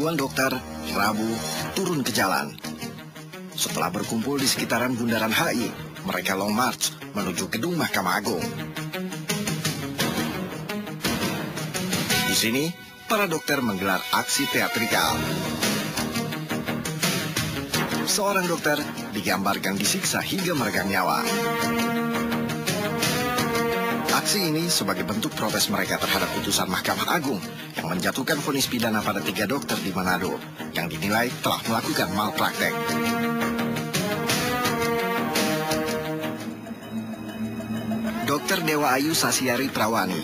Ribuan dokter, Rabu, turun ke jalan. Setelah berkumpul di sekitaran Bundaran HI, mereka long march menuju gedung Mahkamah Agung. Di sini, para dokter menggelar aksi teatrikal. Seorang dokter digambarkan disiksa hingga meregang nyawa. Aksi ini sebagai bentuk protes mereka terhadap putusan Mahkamah Agung yang menjatuhkan vonis pidana pada 3 dokter di Manado yang dinilai telah melakukan malpraktek. Dr. Dewa Ayu Sasyari Prawani,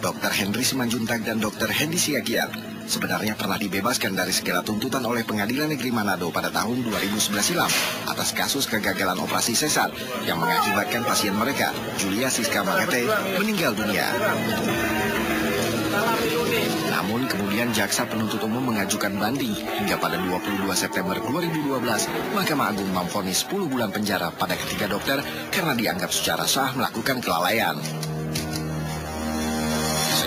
Dr. Henry Simanjuntak dan Dr. Hendy Siagian sebenarnya pernah dibebaskan dari segala tuntutan oleh Pengadilan Negeri Manado pada tahun 2011 silam atas kasus kegagalan operasi sesar yang mengakibatkan pasien mereka, Julia Siska Magate, meninggal dunia. Namun kemudian jaksa penuntut umum mengajukan banding hingga pada 22 September 2012 Mahkamah Agung memvonis 10 bulan penjara pada ketiga dokter karena dianggap secara sah melakukan kelalaian.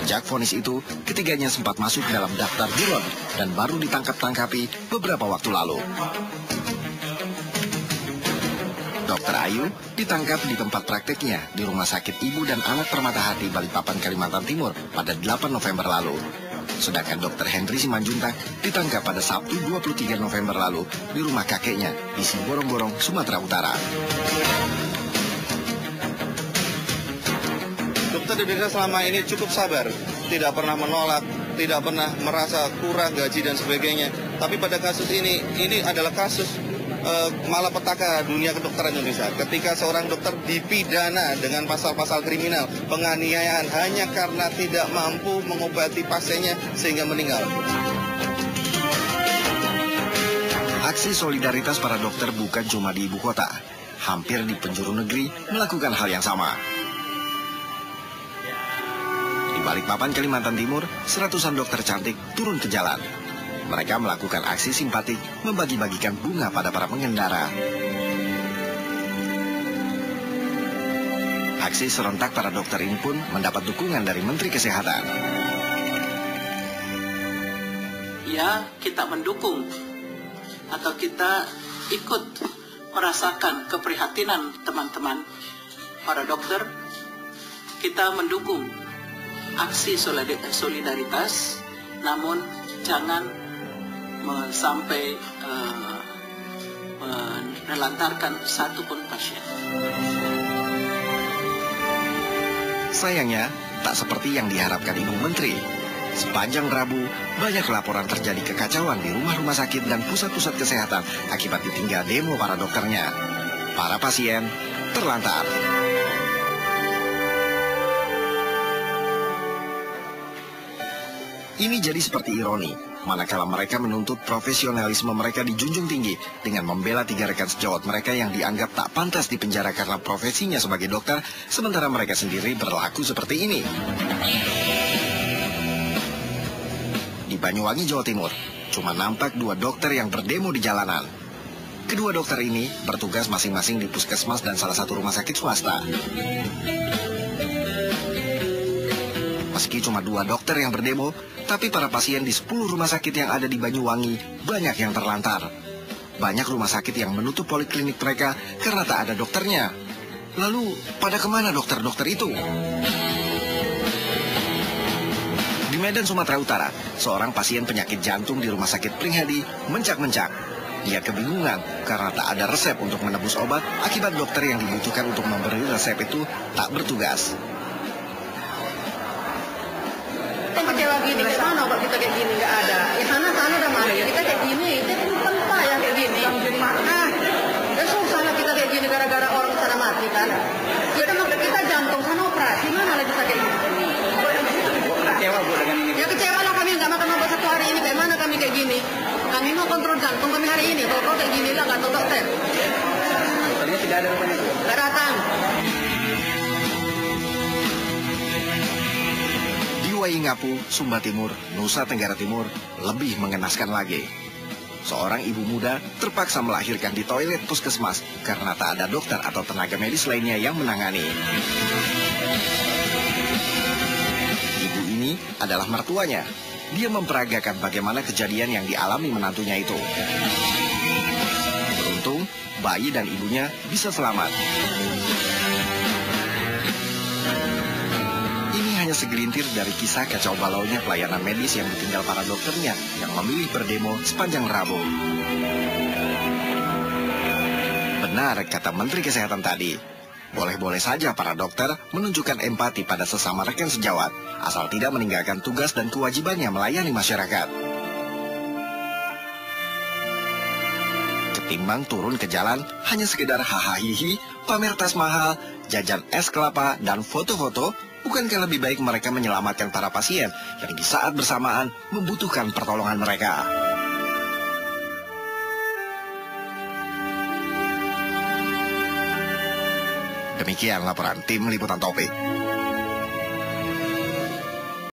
Sejak vonis itu, ketiganya sempat masuk dalam daftar buron dan baru ditangkap-tangkapi beberapa waktu lalu. Dr. Ayu ditangkap di tempat prakteknya di Rumah Sakit Ibu dan Anak Permata Hati, Balikpapan, Kalimantan Timur pada 8 November lalu. Sedangkan Dr. Henry Simanjuntak ditangkap pada Sabtu 23 November lalu di rumah kakeknya di Siborong-Borong, Sumatera Utara. Dokter Indonesia selama ini cukup sabar, tidak pernah menolak, tidak pernah merasa kurang gaji dan sebagainya. Tapi pada kasus ini adalah kasus malapetaka dunia kedokteran Indonesia. Ketika seorang dokter dipidana dengan pasal-pasal kriminal, penganiayaan hanya karena tidak mampu mengobati pasiennya sehingga meninggal. Aksi solidaritas para dokter bukan cuma di ibu kota. Hampir di penjuru negeri melakukan hal yang sama. Di Balikpapan, Kalimantan Timur, seratusan dokter cantik turun ke jalan. Mereka melakukan aksi simpatik membagi-bagikan bunga pada para pengendara. Aksi serentak para dokter ini pun mendapat dukungan dari Menteri Kesehatan. Ya, kita mendukung atau kita ikut merasakan keprihatinan teman-teman para dokter. Kita mendukung aksi solidaritas, namun jangan sampai menelantarkan satupun pasien. Sayangnya, tak seperti yang diharapkan Ibu Menteri. Sepanjang Rabu, banyak laporan terjadi kekacauan di rumah-rumah sakit dan pusat-pusat kesehatan akibat ditinggal demo para dokternya. Para pasien terlantar. Ini jadi seperti ironi, manakala mereka menuntut profesionalisme mereka dijunjung tinggi dengan membela 3 rekan sejawat mereka yang dianggap tak pantas dipenjara karena profesinya sebagai dokter, sementara mereka sendiri berlaku seperti ini. Di Banyuwangi, Jawa Timur, cuma nampak 2 dokter yang berdemo di jalanan. Kedua dokter ini bertugas masing-masing di puskesmas dan salah satu rumah sakit swasta. Meski cuma 2 dokter yang berdemo, tapi para pasien di 10 rumah sakit yang ada di Banyuwangi banyak yang terlantar. Banyak rumah sakit yang menutup poliklinik mereka karena tak ada dokternya. Lalu, pada kemana dokter-dokter itu? Di Medan, Sumatera Utara, seorang pasien penyakit jantung di Rumah Sakit Pringhadi mencak-mencak. Dia kebingungan karena tak ada resep untuk menebus obat akibat dokter yang dibutuhkan untuk memberi resep itu tak bertugas. Kecewa gini, kayak mana obat kita kayak gini, nggak ada. Di sana udah mati, kita kayak gini, kita bukan payah kayak gini. Udah susah lah kita kayak gini gara-gara orang sana mati kan. Kita jantung sana operasi, mana lagi kita kayak gini. Kecewa Bu dengan ini? Ya kecewa lah, kami nggak makan obat 1 hari ini, kayak mana kami kayak gini. Kami mau kontrol jantung kami hari ini, kalau kayak gini lah nggak tahu dokter. Dokternya tidak ada rupanya? Nggak datang. Waingapu, Sumba Timur, Nusa Tenggara Timur lebih mengenaskan lagi. Seorang ibu muda terpaksa melahirkan di toilet puskesmas karena tak ada dokter atau tenaga medis lainnya yang menangani. Ibu ini adalah mertuanya. dia memperagakan bagaimana kejadian yang dialami menantunya itu. Beruntung, bayi dan ibunya bisa selamat. Ini hanya segelintir dari kisah kacau balaunya pelayanan medis yang ditinggal para dokternya yang memilih berdemo sepanjang Rabu. Benar kata Menteri Kesehatan tadi, boleh-boleh saja para dokter menunjukkan empati pada sesama rekan sejawat, asal tidak meninggalkan tugas dan kewajibannya melayani masyarakat. Ketimbang turun ke jalan hanya sekedar hahaha, pamer tas mahal, jajan es kelapa, dan foto-foto, bukankah lebih baik mereka menyelamatkan para pasien yang di saat bersamaan membutuhkan pertolongan mereka? Demikian laporan tim Liputan Topik.